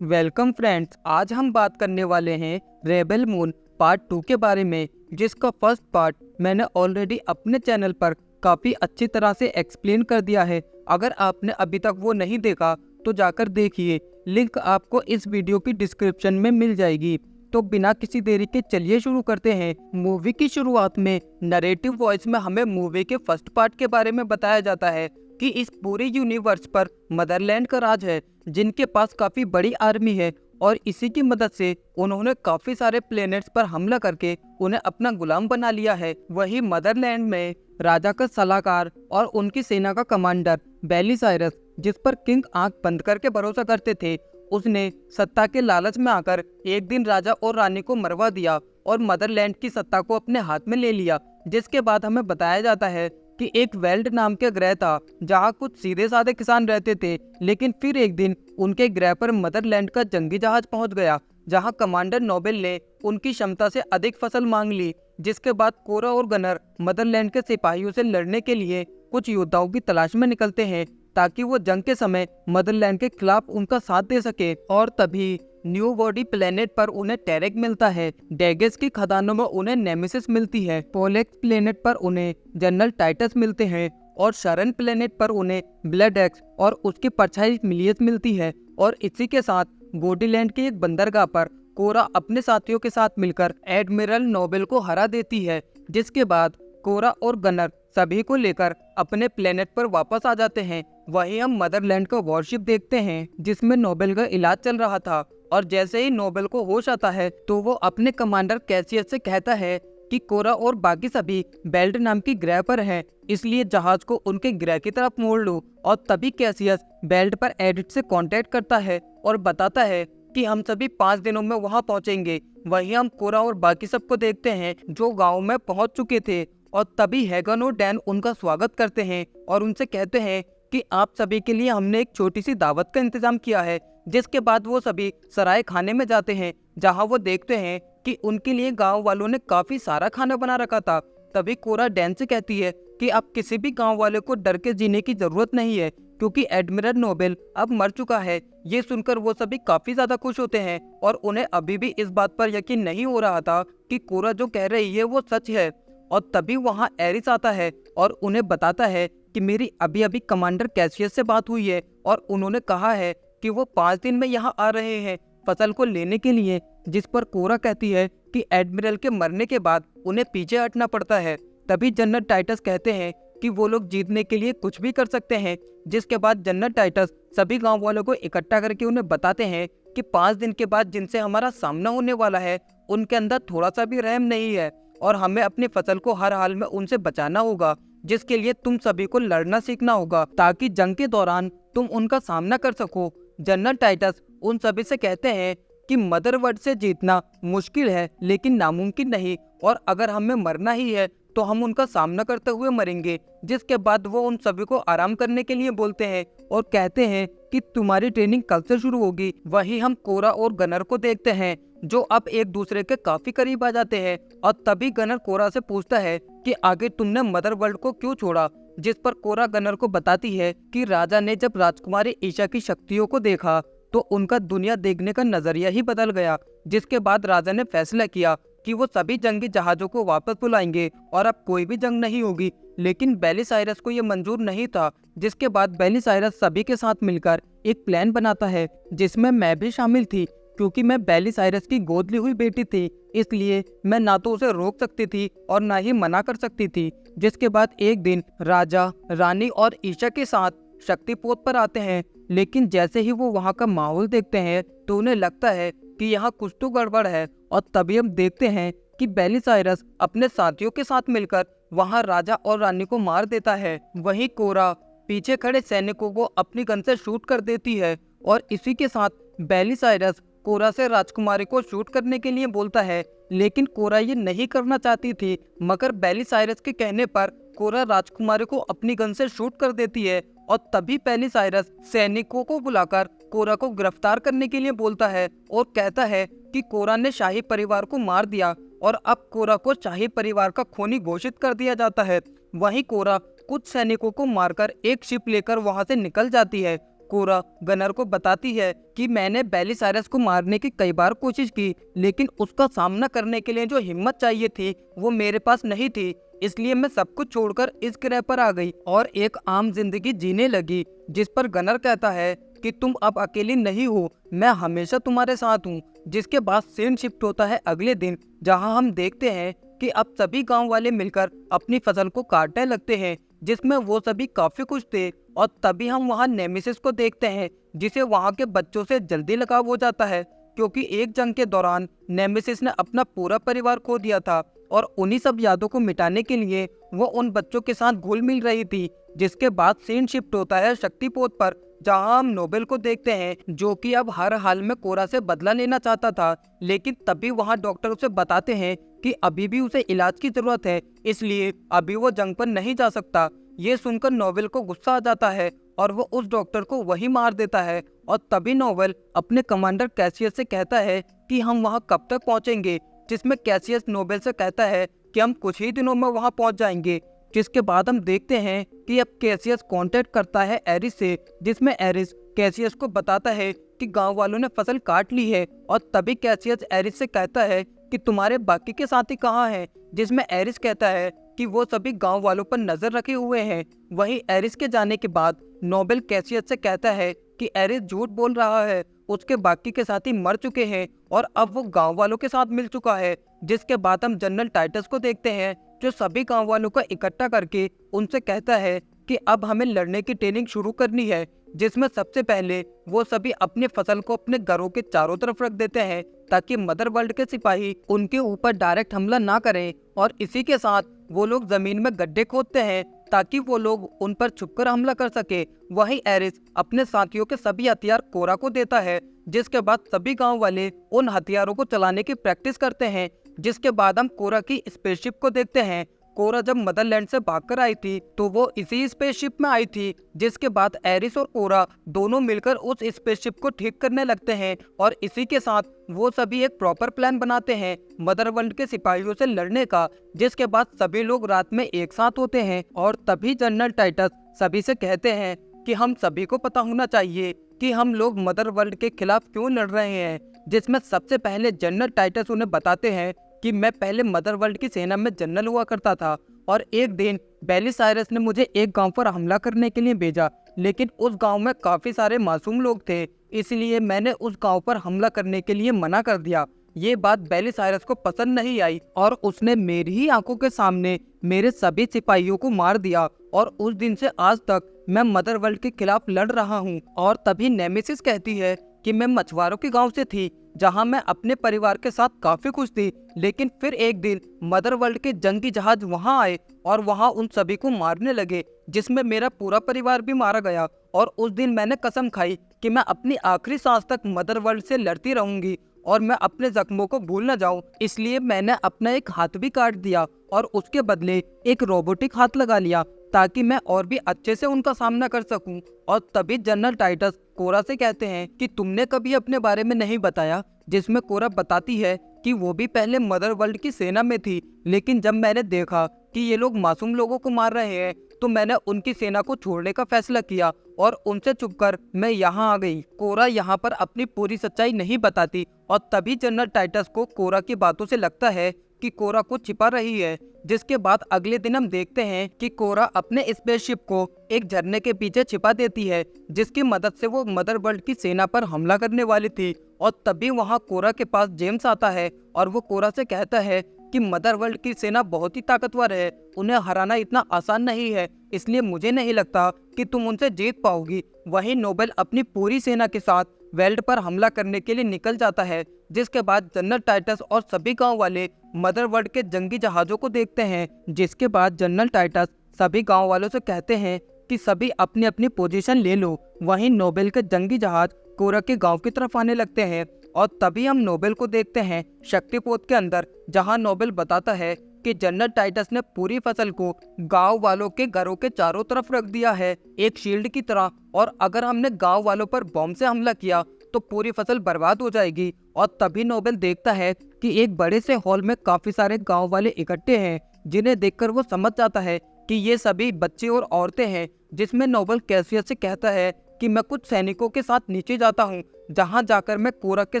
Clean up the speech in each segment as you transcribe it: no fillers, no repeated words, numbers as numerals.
Welcome friends, आज हम बात करने वाले हैं रेबेल मून पार्ट 2 के बारे में, जिसका फर्स्ट पार्ट मैंने ऑलरेडी अपने चैनल पर काफ़ी अच्छी तरह से एक्सप्लेन कर दिया है। अगर आपने अभी तक वो नहीं देखा तो जाकर देखिए, लिंक आपको इस वीडियो की डिस्क्रिप्शन में मिल जाएगी। तो बिना किसी देरी के चलिए शुरू करते हैं। मूवी की शुरुआत में नरेटिव वॉइस में हमें मूवी के फर्स्ट पार्ट के बारे में बताया जाता है कि इस पूरे यूनिवर्स पर मदरलैंड का राज है, जिनके पास काफी बड़ी आर्मी है और इसी की मदद से उन्होंने काफी सारे प्लेनेट्स पर हमला करके उन्हें अपना गुलाम बना लिया है। वही मदरलैंड में राजा का सलाहकार और उनकी सेना का कमांडर बेलिसाइरस, जिस पर किंग आंख बंद करके भरोसा करते थे, उसने सत्ता के लालच में आकर एक दिन राजा और रानी को मरवा दिया और मदरलैंड की सत्ता को अपने हाथ में ले लिया। जिसके बाद हमें बताया जाता है कि एक वेल्ड नाम के ग्रह था जहां कुछ सीधे साधे किसान रहते थे, लेकिन फिर एक दिन उनके ग्रह पर मदरलैंड का जंगी जहाज पहुंच गया, जहां कमांडर नोबेल ने उनकी क्षमता से अधिक फसल मांग ली। जिसके बाद कोरा और गनर मदरलैंड के सिपाहियों से लड़ने के लिए कुछ योद्धाओं की तलाश में निकलते हैं, ताकि वो जंग के समय मदरलैंड के खिलाफ उनका साथ दे सके। और तभी न्यू बॉडी प्लेनेट पर उन्हें टेरेक मिलता है, डेगेस की खदानों में उन्हें नेमेसिस मिलती है, पोलेक्स प्लेनेट पर उन्हें जनरल टाइटस मिलते हैं और शरण प्लेनेट पर उन्हें ब्लड एक्स और उसकी परछाई मिलियस मिलती है। और इसी के साथ गोडीलैंड की एक बंदरगाह पर कोरा अपने साथियों के साथ मिलकर एडमिरल नोबेल को हरा देती है। जिसके बाद कोरा और गनर सभी को लेकर अपने प्लेनेट पर वापस आ जाते हैं। वहीं हम मदरलैंड का वॉरशिप देखते हैं, जिसमें नोबेल का इलाज चल रहा था। और जैसे ही नोबेल को होश आता है तो वो अपने कमांडर कैसियस से कहता है कि कोरा और बाकी सभी बेल्ट नाम की ग्रह पर हैं, इसलिए जहाज को उनके ग्रह की तरफ मोड़ लो। और तभी कैसियस बेल्ट पर एडिट से कांटेक्ट करता है और बताता है कि हम सभी 5 दिनों में वहां पहुंचेंगे। वहीं हम कोरा और बाकी सबको देखते हैं जो गाँव में पहुंच चुके थे। और तभी हैगन और डैन उनका स्वागत करते हैं और उनसे कहते हैं कि आप सभी के लिए हमने एक छोटी सी दावत का इंतजाम किया है। जिसके बाद वो सभी सराय खाने में जाते हैं, जहां वो देखते हैं कि उनके लिए गांव वालों ने काफी सारा खाना बना रखा था। तभी कोरा डैन से कहती है कि अब किसी भी गांव वाले को डर के जीने की जरूरत नहीं है, क्योंकि एडमिरल नोबेल अब मर चुका है। ये सुनकर वो सभी काफी ज्यादा खुश होते हैं और उन्हें अभी भी इस बात पर यकीन नहीं हो रहा था कि कोरा जो कह रही है वो सच है। और तभी वहां एरिस आता है और उन्हें बताता है कि मेरी अभी अभी कमांडर कैसियस से बात हुई है और उन्होंने कहा है कि वो 5 दिन में यहाँ आ रहे हैं फसल को लेने के लिए। जिस पर कोरा कहती है कि एडमिरल के मरने के बाद उन्हें पीछे हटना पड़ता है। तभी जनरल टाइटस कहते हैं कि वो लोग जीतने के लिए कुछ भी कर सकते हैं। जिसके बाद जनरल टाइटस सभी गांव वालों को इकट्ठा करके उन्हें बताते हैं कि 5 दिन के बाद जिनसे हमारा सामना होने वाला है उनके अंदर थोड़ा सा भी रहम नहीं है और हमें अपनी फसल को हर हाल में उनसे बचाना होगा, जिसके लिए तुम सभी को लड़ना सीखना होगा ताकि जंग के दौरान तुम उनका सामना कर सको। जनरल टाइटस उन सभी से कहते हैं कि मदरवर्ड से जीतना मुश्किल है लेकिन नामुमकिन नहीं, और अगर हमें मरना ही है तो हम उनका सामना करते हुए मरेंगे। जिसके बाद वो उन सभी को आराम करने के लिए बोलते हैं और कहते हैं कि तुम्हारी ट्रेनिंग कल से शुरू होगी। वहीं हम कोरा और गनर को देखते हैं जो अब एक दूसरे के काफी करीब आ जाते हैं। और तभी गनर कोरा से पूछता है कि आगे तुमने मदर वर्ल्ड को क्यों छोड़ा। जिस पर कोरा गनर को बताती है कि राजा ने जब राजकुमारी ईशा की शक्तियों को देखा तो उनका दुनिया देखने का नजरिया ही बदल गया। जिसके बाद राजा ने फैसला किया कि वो सभी जंगी जहाजों को वापस बुलाएंगे और अब कोई भी जंग नहीं होगी। लेकिन बेलिसाइरस को ये मंजूर नहीं था। जिसके बाद बेलिसाइरस सभी के साथ मिलकर एक प्लान बनाता है, जिसमें मैं भी शामिल थी, क्योंकि मैं बेलिसाइरस की गोद ली हुई बेटी थी, इसलिए मैं ना तो उसे रोक सकती थी और ना ही मना कर सकती थी। जिसके बाद एक दिन राजा, रानी और ईशा के साथ शक्तिपोत पर आते हैं, लेकिन जैसे ही वो वहाँ का माहौल देखते हैं तो उन्हें लगता है कि यहाँ कुछ तो गड़बड़ है। और तभी हम देखते हैं कि बेलिसाइरस अपने साथियों के साथ मिलकर वहाँ राजा और रानी को मार देता है। वहीं कोरा पीछे खड़े सैनिकों को अपनी गन से शूट कर देती है और इसी के साथ बेलिसाइरस कोरा से राजकुमारी को शूट करने के लिए बोलता है, लेकिन कोरा ये नहीं करना चाहती थी। मगर बेलिसाइरस के कहने पर कोरा राजकुमारी को अपनी गन से शूट कर देती है। और तभी बेलिसाइरस सैनिकों को बुलाकर कोरा को गिरफ्तार करने के लिए बोलता है और कहता है कि कोरा ने शाही परिवार को मार दिया और अब कोरा को शाही परिवार का खूनी घोषित कर दिया जाता है। वहीं कोरा कुछ सैनिकों को मारकर एक शिप लेकर वहां से निकल जाती है कोरा गनर को बताती है कि मैंने बेलिसारस को मारने की कई बार कोशिश की, लेकिन उसका सामना करने के लिए जो हिम्मत चाहिए थी वो मेरे पास नहीं थी, इसलिए मैं सब कुछ छोड़कर इस ग्रह पर आ गई और एक आम जिंदगी जीने लगी। जिस पर गनर कहता है कि तुम अब अकेली नहीं हो, मैं हमेशा तुम्हारे साथ हूँ। जिसके बाद सीन शिफ्ट होता है अगले दिन, जहाँ हम देखते हैं कि अब सभी गांव वाले मिलकर अपनी फसल को काटने लगते हैं, जिसमें वो सभी काफी खुश थे। और तभी हम वहाँ नेमेसिस को देखते हैं, जिसे वहाँ के बच्चों से जल्दी लगाव हो जाता है, क्योंकि एक जंग के दौरान नेमेसिस ने अपना पूरा परिवार खो दिया था और उन्हीं सब यादों को मिटाने के लिए वो उन बच्चों के साथ घुल मिल रही थी। जिसके बाद सीन शिफ्ट होता है शक्तिपोत पर, जहां हम नोबेल को देखते हैं, जो कि अब हर हाल में कोरा से बदला लेना चाहता था, लेकिन तभी वहां डॉक्टर उसे बताते हैं कि अभी भी उसे इलाज की जरूरत है, इसलिए अभी वो जंग पर नहीं जा सकता। ये सुनकर नोबेल को गुस्सा आ जाता है और वो उस डॉक्टर को वही मार देता है। और तभी नोबेल अपने कमांडर कैसियस से कहता है कि हम वहाँ कब तक पहुँचेंगे, जिसमें कैसियस नोबेल से कहता है कि हम कुछ ही दिनों में वहाँ पहुँच जाएंगे। जिसके बाद हम देखते हैं कि अब कैसियस कांटेक्ट करता है एरिस से, जिसमें एरिस कैसियस को बताता है कि गांव वालों ने फसल काट ली है। और तभी कैसियस एरिस से कहता है कि तुम्हारे बाकी के साथी कहाँ हैं, जिसमें एरिस कहता है कि वो सभी गांव वालों पर नजर रखे हुए हैं। वहीं एरिस के जाने के बाद नोबेल कैसियस से कहता है कि एरिस झूठ बोल रहा है, उसके बाकी के साथी मर चुके हैं और अब वो गांव वालों के साथ मिल चुका है। जिसके बाद हम जनरल टाइटस को देखते हैं, जो सभी गांव वालों को इकट्ठा करके उनसे कहता है कि अब हमें लड़ने की ट्रेनिंग शुरू करनी है, जिसमें सबसे पहले वो सभी अपनी फसल को अपने घरों के चारों तरफ रख देते हैं ताकि मदर वर्ल्ड के सिपाही उनके ऊपर डायरेक्ट हमला ना करें। और इसी के साथ वो लोग जमीन में गड्ढे खोदते हैं ताकि वो लोग उन पर छुपकर हमला कर सके। वहीं एरिस अपने साथियों के सभी हथियार कोरा को देता है, जिसके बाद सभी गांव वाले उन हथियारों को चलाने की प्रैक्टिस करते हैं। जिसके बाद हम कोरा की स्पेसशिप को देखते हैं। कोरा जब मदरलैंड से भागकर आई थी तो वो इसी स्पेसशिप में आई थी। जिसके बाद एरिस और कोरा दोनों मिलकर उस स्पेसशिप को ठीक करने लगते हैं और इसी के साथ वो सभी एक प्रॉपर प्लान बनाते हैं मदर वर्ल्ड के सिपाहियों से लड़ने का। जिसके बाद सभी लोग रात में एक साथ होते हैं और तभी जनरल टाइटस सभी से कहते हैं कि हम सभी को पता होना चाहिए कि हम लोग मदर वर्ल्ड के खिलाफ क्यों लड़ रहे हैं। जिसमें सबसे पहले जनरल टाइटस उन्हें बताते हैं कि मैं पहले मदर वर्ल्ड की सेना में जनरल हुआ करता था और एक दिन बेलिसारस ने मुझे एक गांव पर हमला करने के लिए भेजा, लेकिन उस गांव में काफी सारे मासूम लोग थे, इसलिए मैंने उस गांव पर हमला करने के लिए मना कर दिया। ये बात बेलिसारस को पसंद नहीं आई और उसने मेरी ही आंखों के सामने मेरे सभी सिपाहियों को मार दिया और उस दिन से आज तक मैं मदर वर्ल्ड के खिलाफ लड़ रहा हूँ। और तभी नेमेसिस कहती है कि मैं मछुआरों के गांव से थी, जहां मैं अपने परिवार के साथ काफी खुश थी, लेकिन फिर एक दिन मदर वर्ल्ड के जंगी जहाज वहां आए और वहां उन सभी को मारने लगे, जिसमें मेरा पूरा परिवार भी मारा गया। और उस दिन मैंने कसम खाई कि मैं अपनी आखिरी सांस तक मदर वर्ल्ड से लड़ती रहूंगी और मैं अपने जख्मों को भूल न जाऊं, इसलिए मैंने अपना एक हाथ भी काट दिया और उसके बदले एक रोबोटिक हाथ लगा लिया ताकि मैं और भी अच्छे से उनका सामना कर सकूं। और तभी जनरल टाइटस कोरा से कहते हैं कि तुमने कभी अपने बारे में नहीं बताया, जिसमें कोरा बताती है कि वो भी पहले मदर वर्ल्ड की सेना में थी, लेकिन जब मैंने देखा कि ये लोग मासूम लोगों को मार रहे हैं तो मैंने उनकी सेना को छोड़ने का फैसला किया और उनसे छुपकर मैं यहाँ आ गई। कोरा यहाँ पर अपनी पूरी सच्चाई नहीं बताती और तभी जनरल टाइटस को कोरा की बातों से लगता है कि कोरा कुछ छिपा रही है। जिसके बाद अगले दिन हम देखते हैं कि कोरा अपने स्पेसशिप को एक झरने के पीछे छिपा देती है, जिसकी मदद से वो मदर वर्ल्ड की सेना पर हमला करने वाली थी। और तभी वहाँ कोरा के पास जेम्स आता है और वो कोरा से कहता है कि मदर वर्ल्ड की सेना बहुत ही ताकतवर है, उन्हें हराना इतना आसान नहीं है, इसलिए मुझे नहीं लगता कि तुम उनसे जीत पाओगी। वहीं नोबेल अपनी पूरी सेना के साथ वेल्ड पर हमला करने के लिए निकल जाता है। जिसके बाद जनरल टाइटस और सभी गांव वाले मदर वर्ल्ड के जंगी जहाजों को देखते हैं। जिसके बाद जनरल टाइटस सभी गांव वालों से कहते हैं कि सभी अपनी अपनी पोजीशन ले लो। वहीं नोबेल के जंगी जहाज कोरा के गांव की तरफ आने लगते हैं और तभी हम नोबेल को देखते हैं शक्तिपोत के अंदर, जहां नोबेल बताता है कि जनरल टाइटस ने पूरी फसल को गांव वालों के घरों के चारों तरफ रख दिया है एक शील्ड की तरह, और अगर हमने गांव वालों पर बॉम्ब से हमला किया तो पूरी फसल बर्बाद हो जाएगी। और तभी नोबेल देखता है कि एक बड़े से हॉल में काफी सारे गांव वाले इकट्ठे हैं, जिन्हें देखकर वो समझ जाता है कि ये सभी बच्चे और औरतें हैं। जिसमें नोबेल कैसियस से कहता है कि मैं कुछ सैनिकों के साथ नीचे जाता हूँ, जहाँ जाकर मैं कोरा के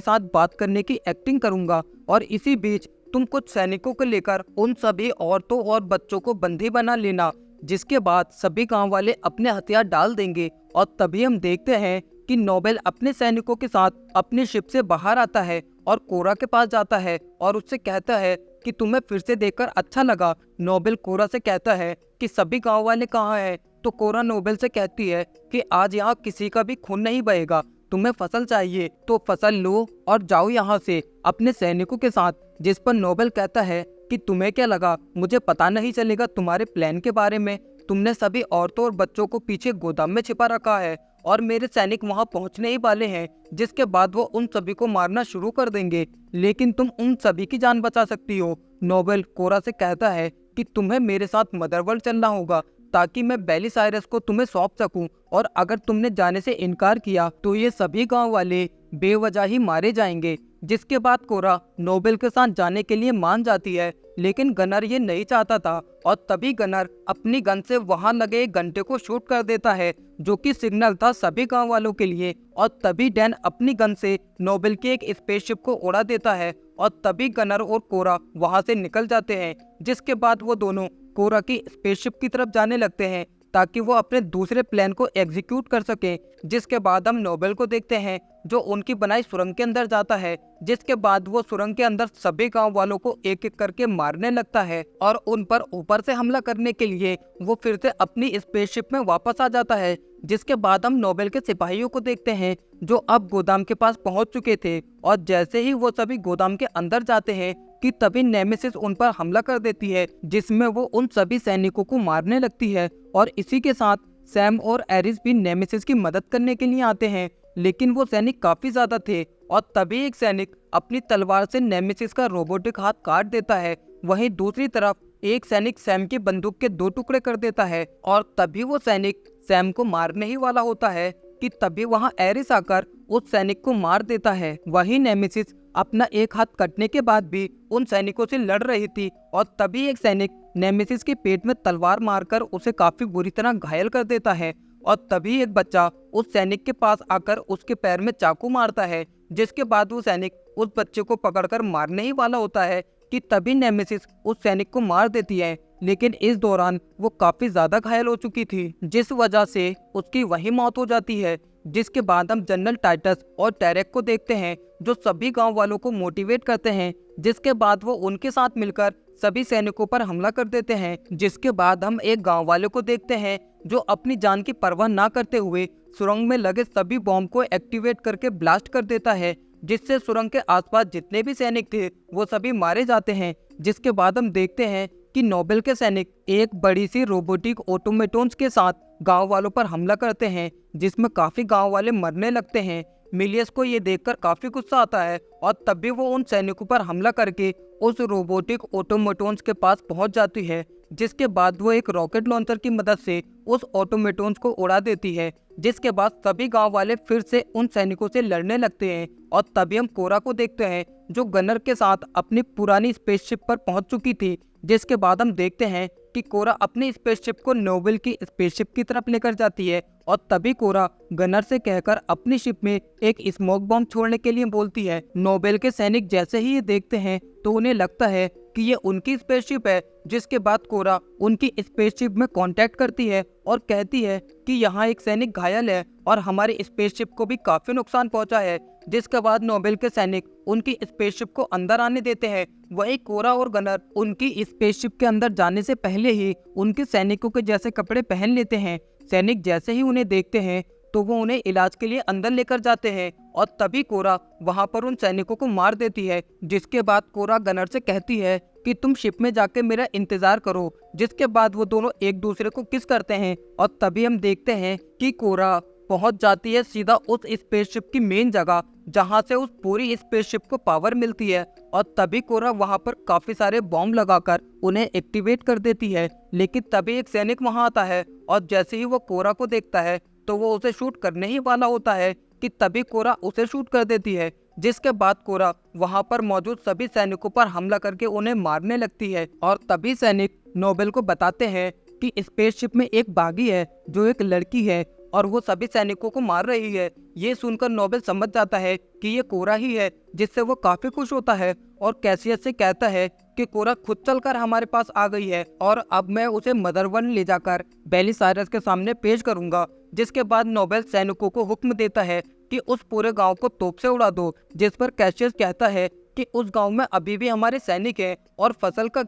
साथ बात करने की एक्टिंग करूंगा, और इसी बीच तुम कुछ सैनिकों को लेकर उन सभी औरतों और बच्चों को बंदी बना लेना, जिसके बाद सभी गांव वाले अपने हथियार डाल देंगे। और तभी हम देखते हैं कि नोबेल अपने सैनिकों के साथ अपनी शिप से बाहर आता है और कोरा के पास जाता है और उससे कहता है कि तुम्हें फिर से देखकर अच्छा लगा। नोबेल कोरा से कहता है कि सभी गांव वाले कहाँ हैं, तो कोरा नोबेल से कहती है कि आज यहाँ किसी का भी खून नहीं बहेगा, तुम्हें फसल चाहिए तो फसल लो और जाओ यहाँ से अपने सैनिकों के साथ। जिस पर नोबेल कहता है कि तुम्हें क्या लगा मुझे पता नहीं चलेगा तुम्हारे प्लान के बारे में, तुमने सभी औरतों और बच्चों को पीछे गोदाम में छिपा रखा है और मेरे सैनिक वहां पहुंचने ही वाले हैं, जिसके बाद वो उन सभी को मारना शुरू कर देंगे, लेकिन तुम उन सभी की जान बचा सकती हो। नोबेल कोरा से कहता है कि तुम्हें मेरे साथ मदरवर्ल्ड चलना होगा ताकि मैं बेलिसाइरस को तुम्हें सौंप सकूं, और अगर तुमने जाने से इनकार किया तो ये सभी गांव वाले बेवजह ही मारे जाएंगे। जिसके बाद कोरा नोबेल के साथ जाने के लिए मान जाती है, लेकिन गनर ये नहीं चाहता था, और तभी गनर अपनी गन से वहां लगे एक घंटे को शूट कर देता है, जो कि सिग्नल था सभी गांव वालों के लिए। और तभी डैन अपनी गन से नोबेल के एक स्पेसशिप को उड़ा देता है, और तभी गनर और कोरा वहां से निकल जाते हैं। जिसके बाद वो दोनों कोरा की स्पेसशिप की तरफ जाने लगते हैं ताकि वो अपने दूसरे प्लान को एग्जीक्यूट कर सके। जिसके बाद हम नोबेल को देखते हैं जो उनकी बनाई सुरंग के अंदर जाता है, जिसके बाद वो सुरंग के अंदर सभी गांव वालों को एक एक करके मारने लगता है, और उन पर ऊपर से हमला करने के लिए वो फिर से अपनी स्पेसशिप में वापस आ जाता है। जिसके बाद हम नोबेल के सिपाहियों को देखते हैं जो अब गोदाम के पास पहुंच चुके थे, और जैसे ही वो सभी गोदाम के अंदर जाते हैं कि तभी नेमेसिस उन पर हमला कर देती है, जिसमें वो उन सभी सैनिकों को मारने लगती है। और इसी के साथ सैम और एरिस भी नेमेसिस की मदद करने के लिए आते हैं, लेकिन वो सैनिक काफी ज्यादा थे, और तभी एक सैनिक अपनी तलवार से नेमेसिस का रोबोटिक हाथ काट देता है। वहीं दूसरी तरफ एक सैनिक सैम की बंदूक के 2 टुकड़े कर देता है, और तभी वो सैनिक सैम को मारने ही वाला होता है कि तभी वहां एरिस आकर उस सैनिक को मार देता है। वहीं नेमेसिस अपना एक हाथ कटने के बाद भी उन सैनिकों से लड़ रही थी, और तभी एक सैनिक नेमेसिस के पेट में तलवार मारकर उसे काफी बुरी तरह घायल कर देता है, और तभी एक बच्चा उस सैनिक के पास आकर उसके पैर में चाकू मारता है। जिसके बाद वो सैनिक उस बच्चे को पकड़कर मारने ही वाला होता है कि तभी नेमेसिस उस सैनिक को मार देती है, लेकिन इस दौरान वो काफी ज्यादा घायल हो चुकी थी, जिस वजह से उसकी वही मौत हो जाती है। जिसके बाद हम जनरल टाइटस और टेरेक को देखते हैं जो सभी गांव वालों को मोटिवेट करते हैं। जिसके बाद वो उनके साथ मिलकर सभी सैनिकों पर हमला कर देते हैं। जिसके बाद हम एक गांव वाले को देखते हैं जो अपनी जान की परवाह ना करते हुए सुरंग में लगे सभी बॉम्ब को एक्टिवेट करके ब्लास्ट कर देता है, जिससे सुरंग के आसपास जितने भी सैनिक थे वो सभी मारे जाते हैं। जिसके बाद हम देखते हैं कि नोबेल के सैनिक एक बड़ी सी रोबोटिक ऑटोमेटोन्स के साथ गांव वालों पर हमला करते हैं, जिसमें काफी गांव वाले मरने लगते हैं। मिलियस को ये देखकर काफी गुस्सा आता है, और तभी वो उन सैनिकों पर हमला करके उस रोबोटिक ऑटोमेटोन्स के पास पहुंच जाती है। जिसके बाद वो एक रॉकेट लॉन्चर की मदद से उस ऑटोमेटोन्स को उड़ा देती है। जिसके बाद सभी गांव वाले फिर से उन सैनिकों से लड़ने लगते हैं, और तभी हम कोरा को देखते हैं जो गनर के साथ अपनी पुरानी स्पेसशिप पर पहुंच चुकी थी। जिसके बाद हम देखते हैं कि कोरा अपनी स्पेसशिप को नोबेल की स्पेसशिप की तरफ लेकर जाती है, और तभी कोरा गनर से कहकर अपनी शिप में एक स्मोक बॉम्ब छोड़ने के लिए बोलती है। नोबेल के सैनिक जैसे ही ये देखते हैं तो उन्हें लगता है कि ये उनकी स्पेसशिप है। जिसके बाद कोरा उनकी स्पेसशिप में कांटेक्ट करती है और कहती है कि यहाँ एक सैनिक घायल है और हमारी स्पेसशिप को भी काफी नुकसान पहुंचा है। जिसके बाद नोबेल के सैनिक उनकी स्पेसशिप को अंदर आने देते हैं। वही कोरा और गनर उनकी स्पेसशिप के अंदर जाने से पहले ही उनके सैनिकों के जैसे कपड़े पहन लेते हैं। सैनिक जैसे ही उन्हें देखते हैं तो वो उन्हें इलाज के लिए अंदर लेकर जाते हैं, और तभी कोरा वहां पर उन सैनिकों को मार देती है। जिसके बाद कोरा गनर से कहती है कि तुम शिप में जाके मेरा इंतजार करो। जिसके बाद वो दोनों एक दूसरे को किस करते हैं, और तभी हम देखते हैं कि कोरा पहुंच जाती है सीधा उस स्पेसशिप की मेन जगह जहां से उस पूरी स्पेसशिप को पावर मिलती है, और तभी कोरा वहां पर काफी सारे बॉम्ब लगाकर उन्हें एक्टिवेट कर देती है। लेकिन तभी एक सैनिक वहां आता है, और जैसे ही वो कोरा को देखता है तो वो उसे शूट करने ही वाला होता है कि तभी कोरा उसे शूट कर देती है। जिसके बाद कोरा वहां पर मौजूद सभी सैनिकों पर हमला करके उन्हें मारने लगती है, और तभी सैनिक नोबेल को बताते हैं कि स्पेसशिप में एक बागी है जो एक लड़की है, और वो सभी सैनिकों को मार रही है। ये सुनकर नोबेल समझ जाता है कि ये कोरा ही है, जिससे वो काफी खुश होता है और कैसियस से कहता है कि कोरा खुद चलकर हमारे पास आ गई है और अब मैं उसे मदरवन ले जाकर बेलिसायरस के सामने पेश करूंगा। जिसके बाद नोबेल सैनिकों को हुक्म देता है कि उस पूरे गांव को तोप से उड़ा दो, जिस पर कैसियस कहता है कि उस गांव में अभी भी हमारे सैनिक हैं और फसल का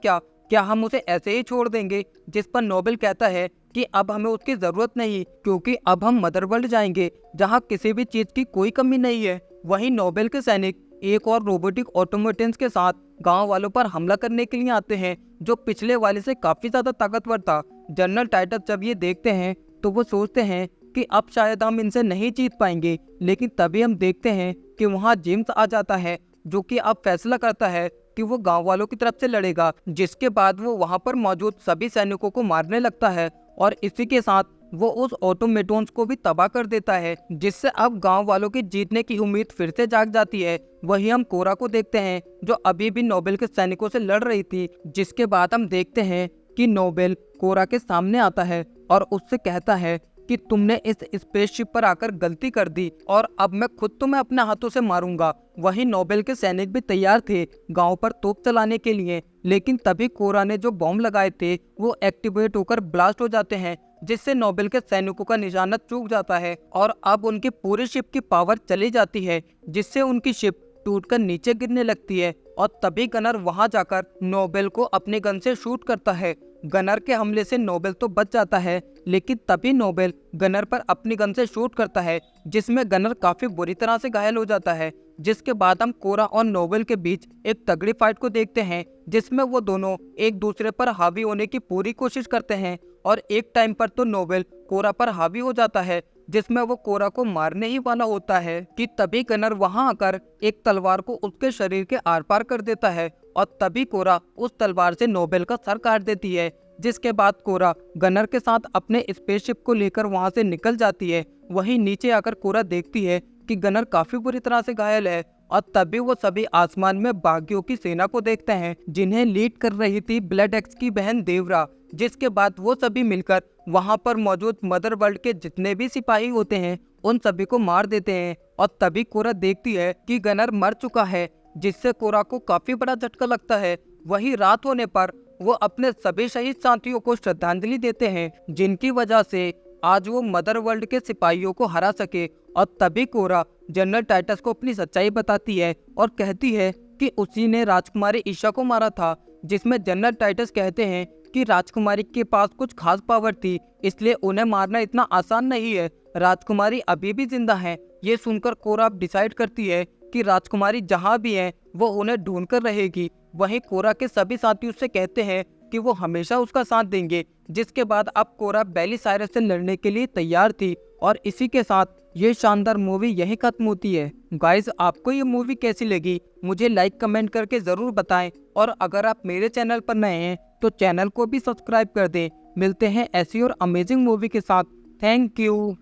क्या हम उसे ऐसे ही छोड़ देंगे। जिस पर नोबेल कहता है कि अब हमें उसकी जरूरत नहीं, क्योंकि अब हम मदरवर्ल्ड जाएंगे जहां किसी भी चीज की कोई कमी नहीं है। वहीं नोबेल के सैनिक एक और रोबोटिक ऑटोमेटन्स के साथ गांव वालों पर हमला करने के लिए आते हैं, जो पिछले वाले से काफी ज्यादा ताकतवर था। जनरल टाइटस जब ये देखते हैं तो वो सोचते हैं कि अब शायद हम इनसे नहीं जीत पाएंगे, लेकिन तभी हम देखते हैं कि वहाँ जेम्स आ जाता है, जो कि अब फैसला करता है कि वो गांव वालों की तरफ से लड़ेगा। जिसके बाद वो वहां पर मौजूद सभी सैनिकों को मारने लगता है और इसी के साथ वो उस ऑटोमेटोन्स को भी तबाह कर देता है, जिससे अब गांव वालों की जीतने की उम्मीद फिर से जाग जाती है। वहीं हम कोरा को देखते हैं जो अभी भी नोबेल के सैनिकों से लड़ रही थी। जिसके बाद हम देखते हैं कि नोबेल कोरा के सामने आता है और उससे कहता है कि तुमने इस स्पेसशिप पर आकर गलती कर दी और अब मैं खुद तुम्हें अपने हाथों से मारूंगा। वहीं नोबेल के सैनिक भी तैयार थे गांव पर तोप चलाने के लिए, लेकिन तभी कोरा ने जो बॉम्ब लगाए थे वो एक्टिवेट होकर ब्लास्ट हो जाते हैं, जिससे नोबेल के सैनिकों का निशाना चूक जाता है और अब उनकी पूरी शिप की पावर चली जाती है, जिससे उनकी शिप टूटकर नीचे गिरने लगती है। और तभी गनर वहां जाकर नोबेल को अपने गन से शूट करता है। गनर के हमले से नोबेल तो बच जाता है, लेकिन तभी नोबेल गनर पर अपनी गन से शूट करता है, जिसमें गनर काफी बुरी तरह से घायल हो जाता है। जिसके बाद हम कोरा और नोबेल के बीच एक तगड़ी फाइट को देखते हैं, जिसमें वो दोनों एक दूसरे पर हावी होने की पूरी कोशिश करते हैं और एक टाइम पर तो नोबेल कोरा पर हावी हो जाता है, जिसमें वो कोरा को मारने ही वाला होता है कि तभी गनर वहां आकर एक तलवार को उसके शरीर के आर पार कर देता है और तभी कोरा उस तलवार से नोबेल का सर काट देती है। जिसके बाद कोरा गनर के साथ अपने स्पेसशिप को लेकर वहां से निकल जाती है। वहीं नीचे आकर कोरा देखती है कि गनर काफी बुरी तरह से घायल है और तभी वो सभी आसमान में बागियों की सेना को देखते हैं, जिन्हें लीड कर रही थी ब्लड एक्स की बहन देवरा। जिसके बाद वो सभी मिलकर वहां पर मौजूद मदर वर्ल्ड के जितने भी सिपाही होते हैं उन सभी को मार देते हैं और तभी कोरा देखती है कि गनर मर चुका है, जिससे कोरा को काफी बड़ा झटका लगता है। वही रात होने पर वो अपने सभी शहीद साथियों को श्रद्धांजलि देते हैं, जिनकी वजह से आज वो मदर वर्ल्ड के सिपाहियों को हरा सके। और तभी कोरा जनरल टाइटस को अपनी सच्चाई बताती है और कहती है कि उसी ने राजकुमारी ईशा को मारा था, जिसमें जनरल टाइटस कहते हैं कि राजकुमारी के पास कुछ खास पावर थी, इसलिए उन्हें मारना इतना आसान नहीं है, राजकुमारी अभी भी जिंदा है। ये सुनकर कोरा डिसाइड करती है कि राजकुमारी जहाँ भी है वो उन्हें ढूंढ कर रहेगी। वहीं कोरा के सभी साथी उससे कहते हैं कि वो हमेशा उसका साथ देंगे। जिसके बाद अब कोरा बेलिसायरस से लड़ने के लिए तैयार थी और इसी के साथ ये शानदार मूवी यहीं खत्म होती है। गाइस, आपको ये मूवी कैसी लगी मुझे लाइक कमेंट करके ज़रूर बताएं और अगर आप मेरे चैनल पर नए हैं तो चैनल को भी सब्सक्राइब कर दें। मिलते हैं ऐसी और अमेजिंग मूवी के साथ। Thank you.